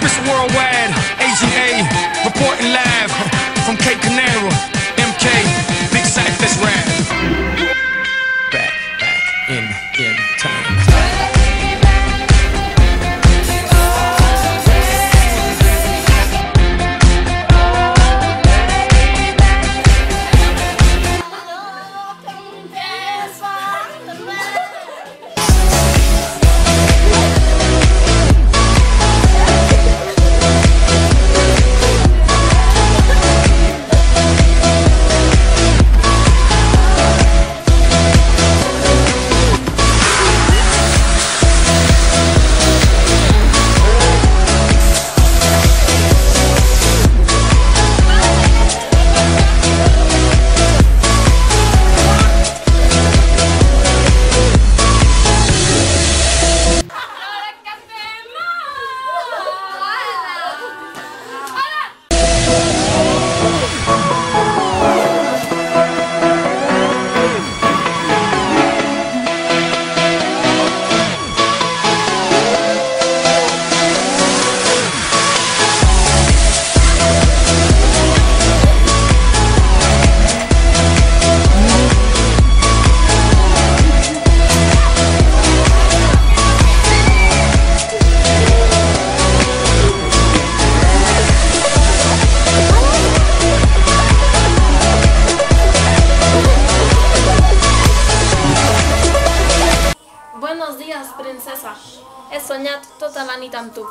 Mr. Worldwide, Agent A, reporting live from Cape Canaveral, MK, Big Sack, let's ride. Back in time. Buenos días, princesa. He soñat tota la nit amb tu.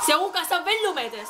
Segur que estan fent llumetes.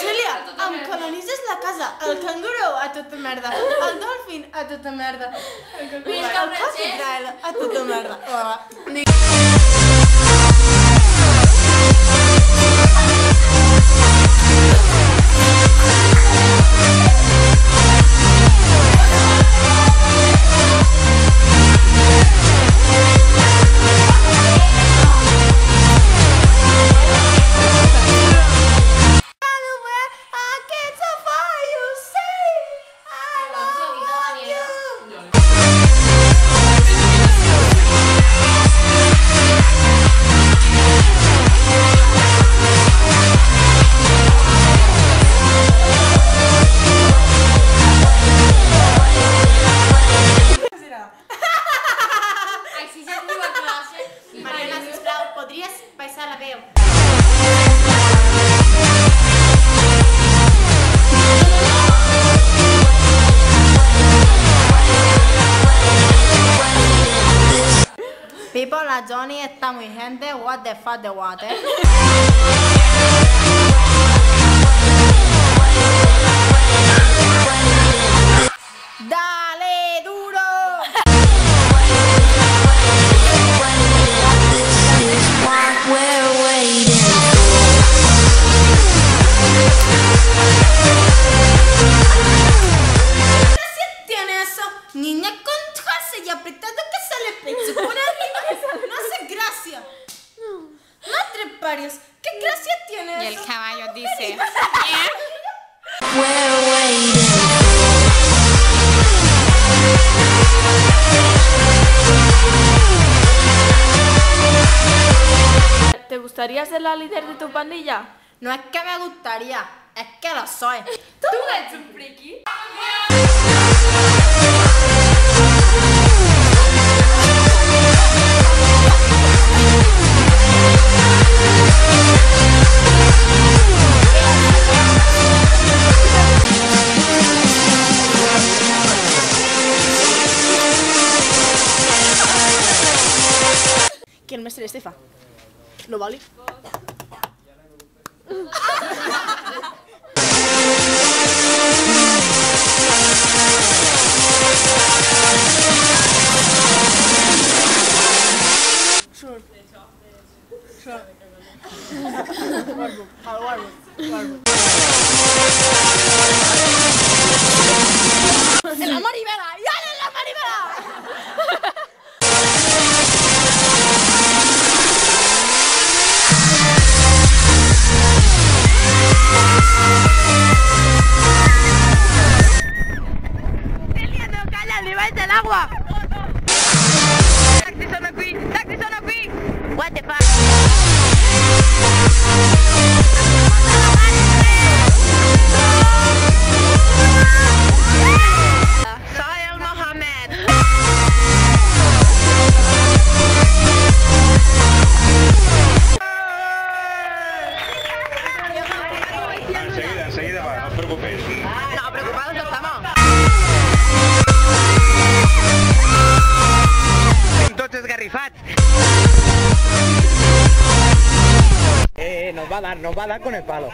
Cèlia, em colonitzes la casa, el canguro a tota merda, el dolphin a tota merda, el crocodile a tota merda. Mariana, sisplau, podries baixar la veu? People, la Johnny está muy gente. What the fuck the water? Dale duro. ¿Qué gracia tiene eso? Niña con traje y apretado que sale pecho por arriba. No hace gracia. Madre parios, ¿qué gracia tiene eso? Y el caballo dice... ¿Te gustaría ser la líder de tu pandilla? No es que me gustaría, es que lo soy. ¿Tú eres un friki? Qui el mestre Estefa? No vali? ¡En la Maribela! ¡Ya en la Maribela! ¡El agua! Taxi sono qui! Taxi sono qui! What the fuck? Soy el Mohamed. Enseguida va, no os preocupéis. No, preocupados no estamos. Tots esgarrifats. Nos va a dar con el palo.